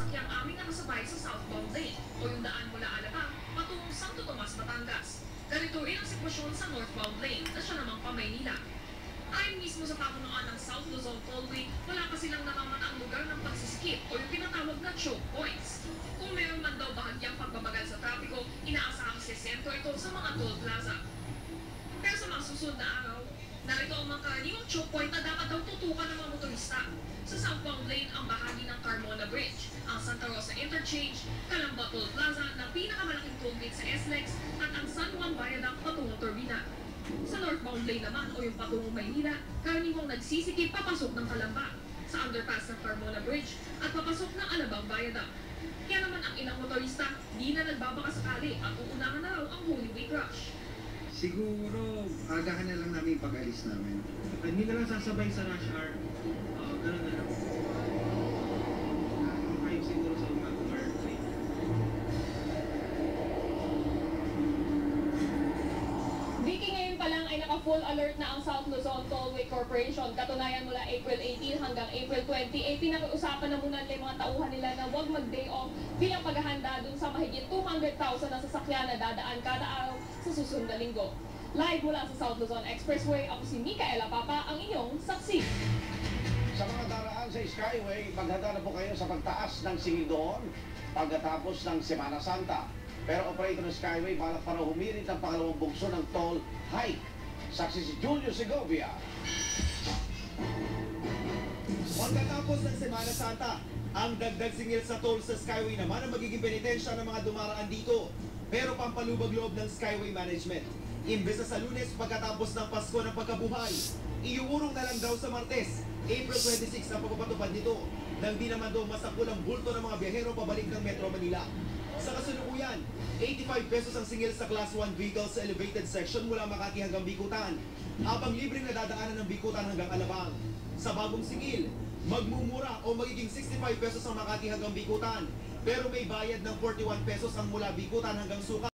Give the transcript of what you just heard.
sasakyang aming nakasabay sa southbound lane o yung daan mula Alabang patungong Santo Tomas, Batangas. Ganito rin ang sitwasyon sa northbound lane na siya namang pa-Maynila. Ayon mismo sa pamunuan ng South Luzon Tollway, wala pa silang namamataang lugar ng pagsiskip o yung tinatawag na choke points. Kung meron man daw bahagyang pagbabagal sa trapiko, inaasahang sesento ito sa mga toll plaza. Pero sa mga susunod na araw, narito ang mga karaniwang choke point na dapat daw tutukan ng mga motorista. Sa southbound lane ang bahagi ng Carmona Bridge, ang Santa Rosa Interchange, Calamba Toll Plaza na pinakamalaking toll gate sa SLEX at ang San Juan Viaduct patungong Turbina. Sa northbound lane naman o yung patungong Maynila, karaniwang nagsisikip papasok ng Calamba, sa underpass ng Carmona Bridge at papasok ng Alabang Viaduct. Kaya naman ang ilang motorista di na nagbabaka sakali at uunahan na raw ang Holy Week rush. Siguro, agahan na lang namin yung pag-alis namin. Hindi na lang sasabay sa rush hour. Ganun na lang. Kayo siguro sa umaga or late. Vicky, ngayon pa lang ay naka-full alert na ang South Luzon Tollway Corporation. Katunayan mula April 18 hanggang April 20, pinag-uusapan na muna ng mga tauhan nila na huwag mag-day off bilang paghahanda dun sa mahigit 200,000 na sasakyan na dadaan kada araw sa susunod na linggo. Live mula sa South Luzon Expressway, ako si Micaela Papa, ang inyong saksi. Sa mga daraan sa Skyway, maghanda na po kayo sa pagtaas ng singil doon pagkatapos ng Semana Santa. Pero operator ng Skyway, balak para humirit ang pangalawang bugso ng toll hike. Saksi si Julio Segovia. Pagkatapos ng Semana Santa, ang dagdag singil sa toll sa Skyway naman ang magiging penitensya ng mga dumaraan dito. Pero pampalubag loob ng Skyway Management. Imbes na sa Lunes pagkatapos ng Pasko ng Pagkabuhay, iuurong na lang daw sa Martes, April 26 ang pagpapatupad nito, nang di naman daw masakul ang bulto ng mga biyahero pabalik ng Metro Manila. Sa kasalukuyan, 85 pesos ang singil sa Class 1 vehicles sa elevated section mula Makati hanggang Bikutan, habang libreng nadadaanan ng Bikutan hanggang Alabang. Sa bagong singil, magmumura o magiging 65 pesos ang Makati hanggang Bikutan, pero may bayad ng 41 pesos ang mula Bikutan hanggang Sukat.